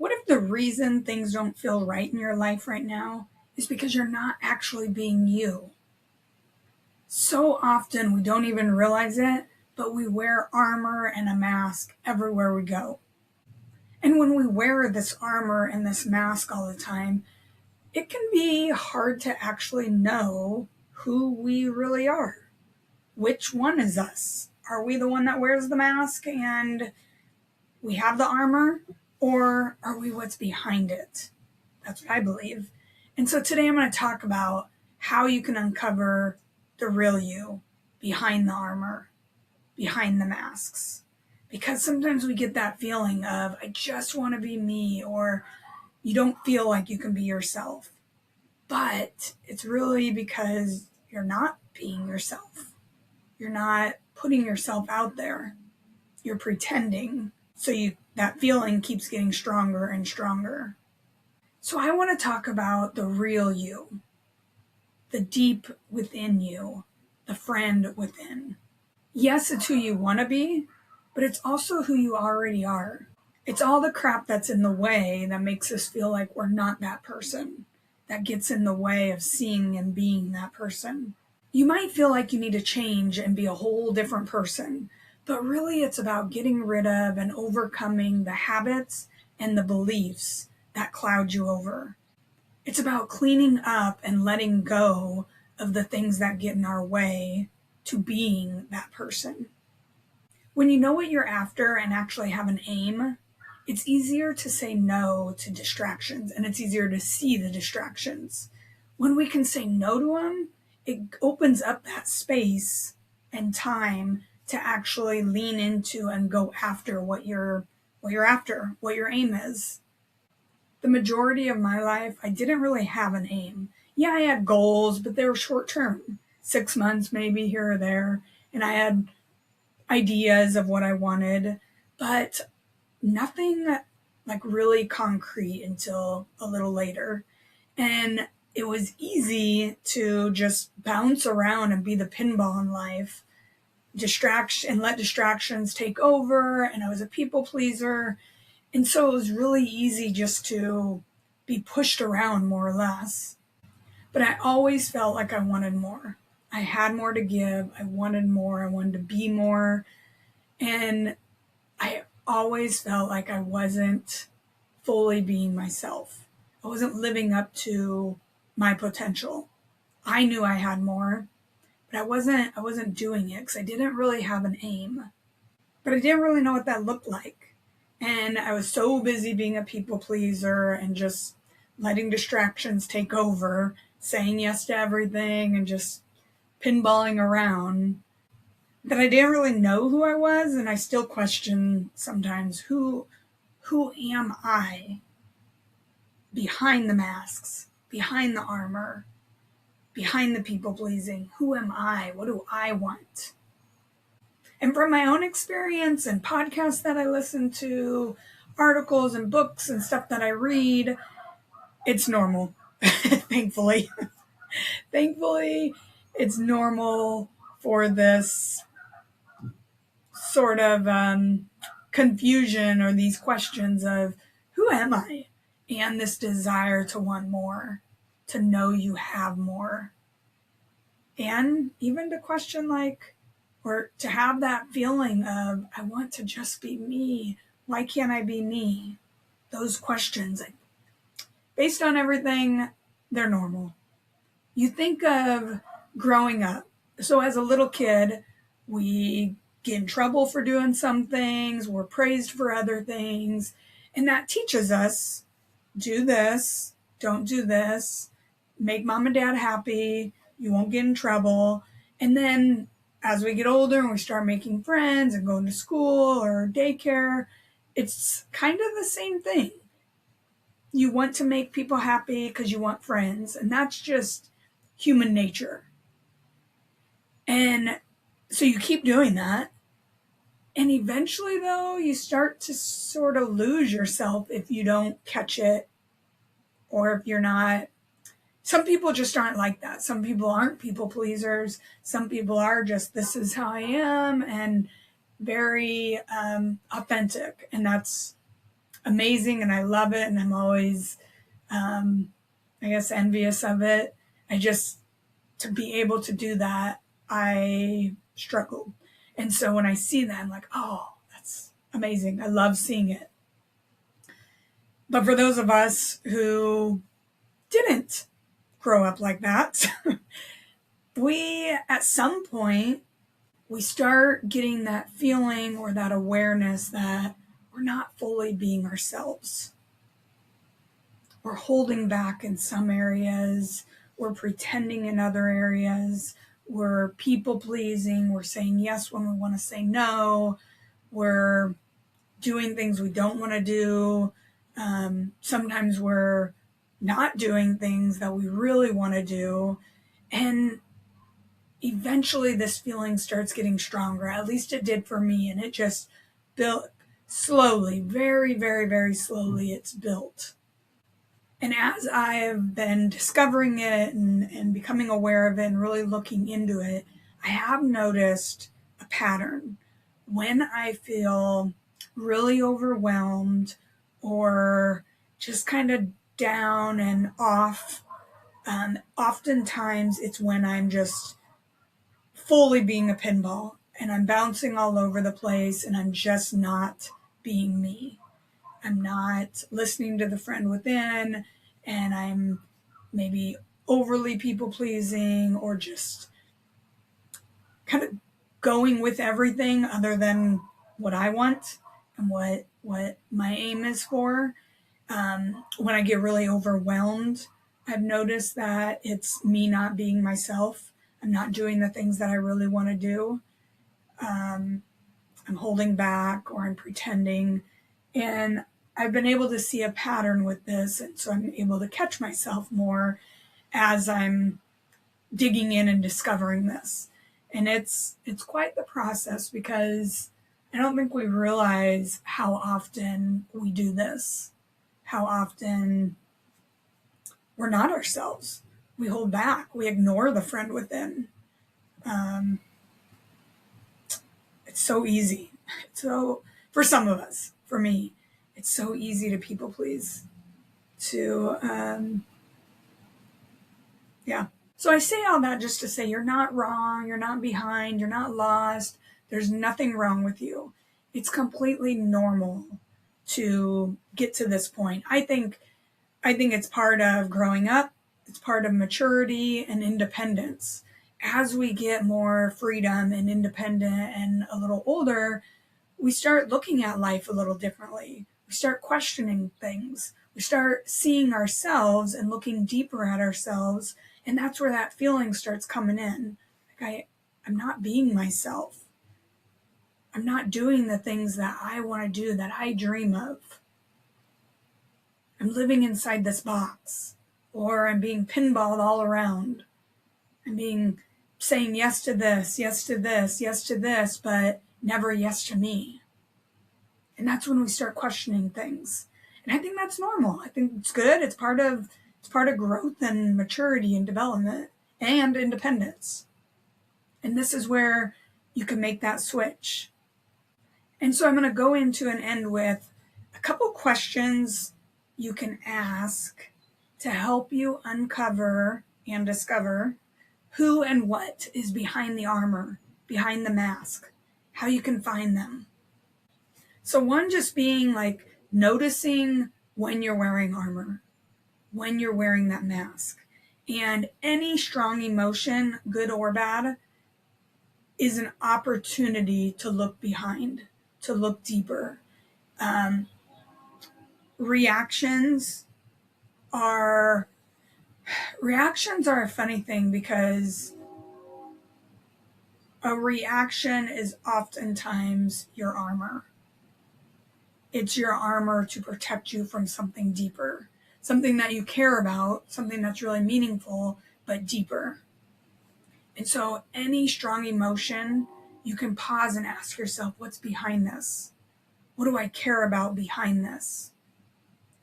What if the reason things don't feel right in your life right now is because you're not actually being you? So often we don't even realize it, but we wear armor and a mask everywhere we go. And when we wear this armor and this mask all the time, it can be hard to actually know who we really are. Which one is us? Are we the one that wears the mask and we have the armor, or are we what's behind it? That's what I believe. And so today I'm going to talk about how you can uncover the real you behind the armor, behind the masks. Because sometimes we get that feeling of, I just want to be me, or you don't feel like you can be yourself. But it's really because you're not being yourself. You're not putting yourself out there. You're pretending. So that feeling keeps getting stronger and stronger. So I want to talk about the real you, the deep within you, the friend within. Yes, it's who you want to be, but it's also who you already are. It's all the crap that's in the way that makes us feel like we're not that person, that gets in the way of seeing and being that person. You might feel like you need to change and be a whole different person, but really it's about getting rid of and overcoming the habits and the beliefs that cloud you over. It's about cleaning up and letting go of the things that get in our way to being that person. When you know what you're after and actually have an aim, it's easier to say no to distractions, and it's easier to see the distractions. When we can say no to them, it opens up that space and time to actually lean into and go after what you're after, what your aim is. The majority of my life, I didn't really have an aim. Yeah, I had goals, but they were short term, 6 months maybe here or there. And I had ideas of what I wanted, but nothing like really concrete until a little later. And it was easy to just bounce around and be the pinball in life, let distractions take over. And I was a people pleaser. And so it was really easy just to be pushed around more or less. But I always felt like I wanted more. I had more to give. I wanted more. I wanted to be more. And I always felt like I wasn't fully being myself. I wasn't living up to my potential. I knew I had more, but I wasn't doing it because I didn't really have an aim. But I didn't really know what that looked like. And I was so busy being a people pleaser and just letting distractions take over, saying yes to everything and just pinballing around, that I didn't really know who I was. And I still question sometimes, who am I behind the masks, behind the armor, behind the people pleasing? Who am I? What do I want? And from my own experience and podcasts that I listen to, articles and books and stuff that I read, it's normal. Thankfully. Thankfully, it's normal for this sort of confusion or these questions of, who am I? And this desire to want more, to know you have more. And even to question or to have that feeling of, I want to just be me. Why can't I be me? Those questions, based on everything, they're normal. You think of growing up. So as a little kid, we get in trouble for doing some things. We're praised for other things. And that teaches us, do this, don't do this, make mom and dad happy, you won't get in trouble. And then as we get older and we start making friends and going to school or daycare, it's kind of the same thing. You want to make people happy because you want friends, and that's just human nature. And so you keep doing that. And eventually, though, you start to sort of lose yourself if you don't catch it, or if you're not. Some people just aren't like that. Some people aren't people pleasers. Some people are just, this is how I am, and very authentic. And that's amazing and I love it and I'm always, I guess, envious of it. To be able to do that, I struggled. And so when I see that, I'm like, oh, that's amazing. I love seeing it. But for those of us who didn't grow up like that, we, at some point, we start getting that feeling or that awareness that we're not fully being ourselves. We're holding back in some areas. We're pretending in other areas. We're people pleasing. We're saying yes when we want to say no. We're doing things we don't want to do. Sometimes we're not doing things that we really want to do. And eventually this feeling starts getting stronger. At least it did for me. And it just built slowly, very, very, very slowly, it's built. And as I have been discovering it and becoming aware of it and really looking into it, I have noticed a pattern. When I feel really overwhelmed or just kind of down and off, oftentimes it's when I'm just fully being a pinball and I'm bouncing all over the place and I'm just not being me. I'm not listening to the friend within, and I'm maybe overly people pleasing or just kind of going with everything other than what I want and what my aim is for. When I get really overwhelmed, I've noticed that it's me not being myself. I'm not doing the things that I really want to do. I'm holding back or I'm pretending. And I've been able to see a pattern with this. And so I'm able to catch myself more as I'm digging in and discovering this. And it's quite the process because I don't think we realize how often we do this, how often we're not ourselves. We hold back. We ignore the friend within. It's so easy. So for some of us, for me, it's so easy to people please. Yeah. So I say all that just to say you're not wrong, you're not behind, you're not lost. There's nothing wrong with you. It's completely normal to get to this point. I think it's part of growing up. It's part of maturity and independence. As we get more freedom and independent and a little older, we start looking at life a little differently. We start questioning things. We start seeing ourselves and looking deeper at ourselves. And that's where that feeling starts coming in. Like I'm not being myself. I'm not doing the things that I want to do, that I dream of. I'm living inside this box. Or I'm being pinballed all around. I'm saying yes to this, yes to this, yes to this, but never yes to me. And that's when we start questioning things. And I think that's normal. I think it's good. It's part of growth and maturity and development and independence. And this is where you can make that switch. And so I'm going to go into and end with a couple questions you can ask to help you uncover and discover who and what is behind the armor, behind the mask, how you can find them. So one just being like noticing when you're wearing armor, when you're wearing that mask. And any strong emotion, good or bad, is an opportunity to look behind, to look deeper. Reactions are a funny thing because a reaction is oftentimes your armor. It's your armor to protect you from something deeper, something that you care about, something that's really meaningful, but deeper. And so any strong emotion, you can pause and ask yourself, what's behind this? What do I care about behind this?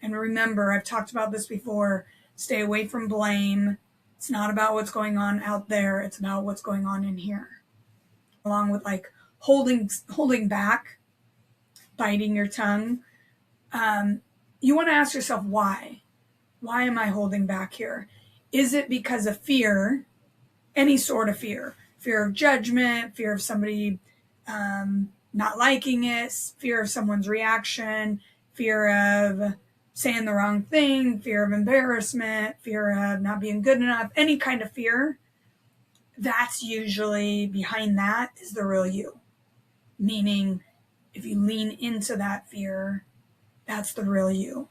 And remember, I've talked about this before, stay away from blame. It's not about what's going on out there. It's about what's going on in here. Along with like holding back, biting your tongue, You want to ask yourself why. Why am I holding back here? Is it because of fear? Any sort of fear? Fear of judgment, fear of somebody not liking it, fear of someone's reaction, fear of saying the wrong thing, fear of embarrassment, fear of not being good enough, any kind of fear. That's usually behind that is the real you. Meaning, if you lean into that fear, that's the real you.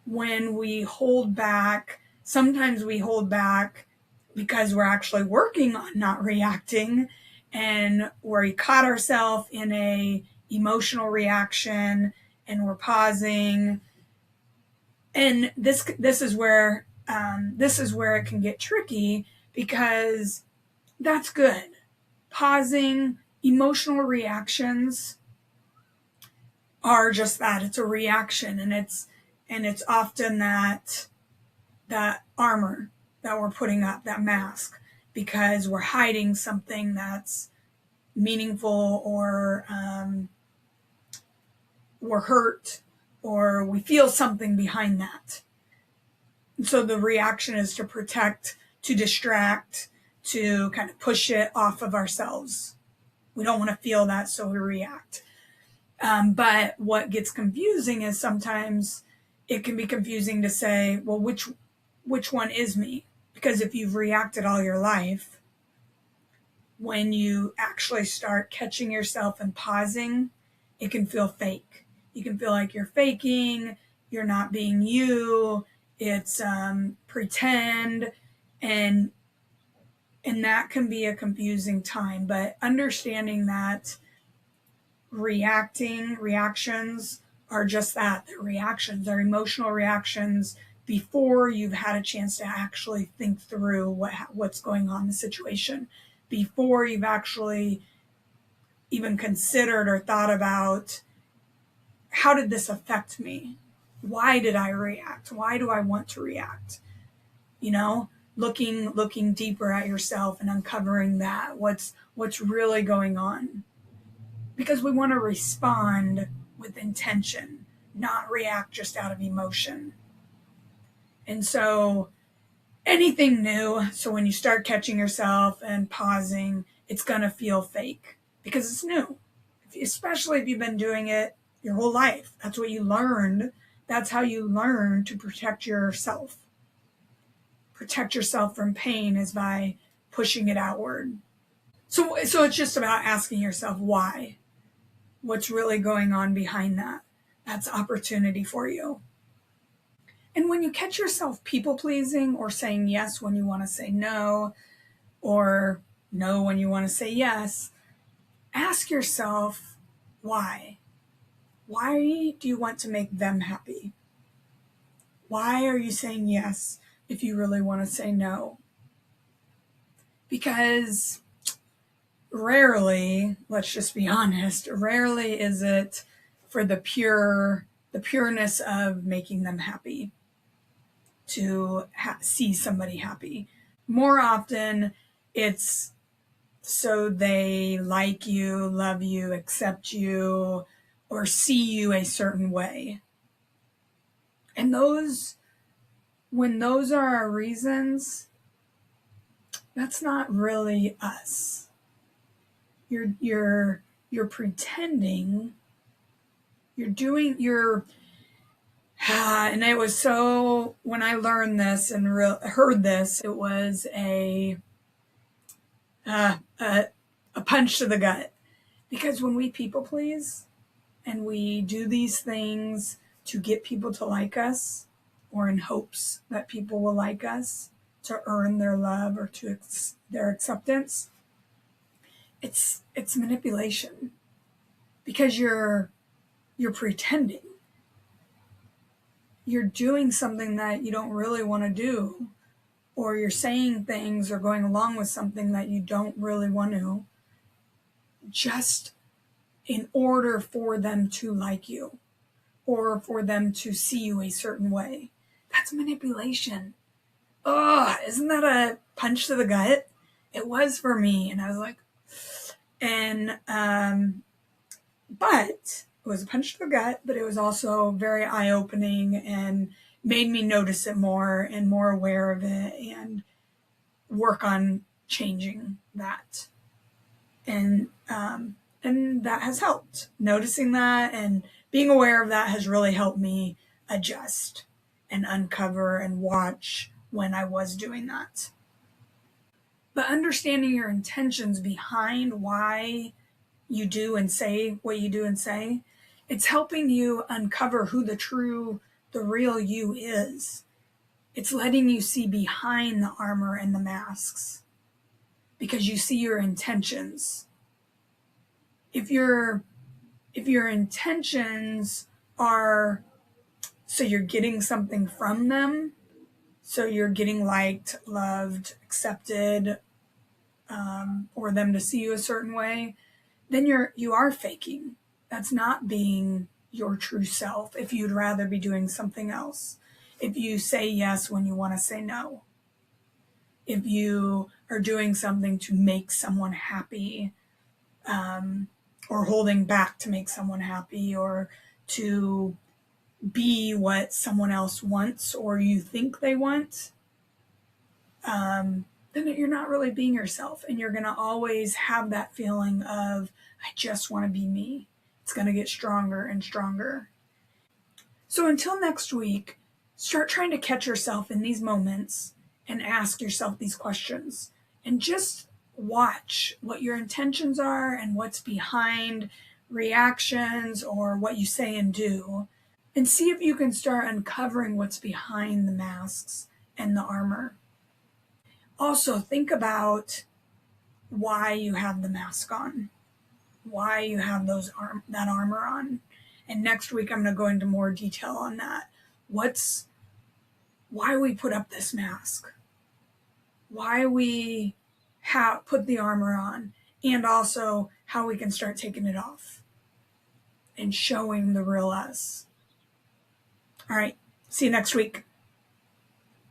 When we hold back, sometimes we hold back because we're actually working on not reacting, and we caught ourselves in a emotional reaction and we're pausing. And this is where it can get tricky, because that's good. Pausing, emotional reactions are just that. It's a reaction, and it's often that armor that we're putting up, that mask, because we're hiding something that's meaningful, or we're hurt, or we feel something behind that. And so the reaction is to protect, to distract, to kind of push it off of ourselves. We don't want to feel that, so we react. But what gets confusing is sometimes it can be confusing to say, well, which one is me? Because if you've reacted all your life, when you actually start catching yourself and pausing, it can feel fake. You can feel like you're faking, you're not being you, it's pretend, and that can be a confusing time. But understanding that reactions are just that. They're reactions. They're emotional reactions before you've had a chance to actually think through what's going on in the situation, before you've actually even considered or thought about, how did this affect me? Why did I react? Why do I want to react? Looking deeper at yourself and uncovering that, what's really going on. Because we want to respond with intention, not react just out of emotion. And so anything new, so when you start catching yourself and pausing, it's going to feel fake because it's new. Especially if you've been doing it your whole life. That's what you learned. That's how you learn to protect yourself. Protect yourself from pain is by pushing it outward. So it's just about asking yourself why. What's really going on behind that? That's opportunity for you. And when you catch yourself people pleasing, or saying yes when you want to say no, or no when you want to say yes, ask yourself why. Why do you want to make them happy? Why are you saying yes if you really want to say no? Because rarely, let's just be honest, rarely is it for the pureness of making them happy, to see somebody happy. More often, it's so they like you, love you, accept you, or see you a certain way. And when those are our reasons, that's not really us. You're pretending. And it was so, when I learned this and heard this, it was a punch to the gut. Because when we people please and we do these things to get people to like us, or in hopes that people will like us, to earn their love or to their acceptance, it's manipulation. Because you're pretending. You're doing something that you don't really want to do, or you're saying things or going along with something that you don't really want to, just in order for them to like you, or for them to see you a certain way. That's manipulation. Oh, isn't that a punch to the gut? It was for me, and I was like, but It was a punch to the gut, but it was also very eye-opening and made me notice it more and more aware of it and work on changing that. And that has helped. Noticing that and being aware of that has really helped me adjust and uncover and watch when I was doing that. But understanding your intentions behind why you do and say what you do and say, it's helping you uncover who the real you is. It's letting you see behind the armor and the masks because you see your intentions. If your intentions are so you're getting something from them, so you're getting liked, loved, accepted, or them to see you a certain way, then you are faking. That's not being your true self if you'd rather be doing something else. If you say yes when you want to say no. If you are doing something to make someone happy, or holding back to make someone happy, or to be what someone else wants or you think they want, then you're not really being yourself. And you're going to always have that feeling of, I just want to be me. It's going to get stronger and stronger. So until next week, start trying to catch yourself in these moments and ask yourself these questions. And just watch what your intentions are and what's behind reactions or what you say and do. And see if you can start uncovering what's behind the masks and the armor. Also, think about why you have the mask on, why you have that armor on. And next week, I'm going to go into more detail on that. Why we put up this mask, why we put the armor on, and also how we can start taking it off and showing the real us. All right, see you next week.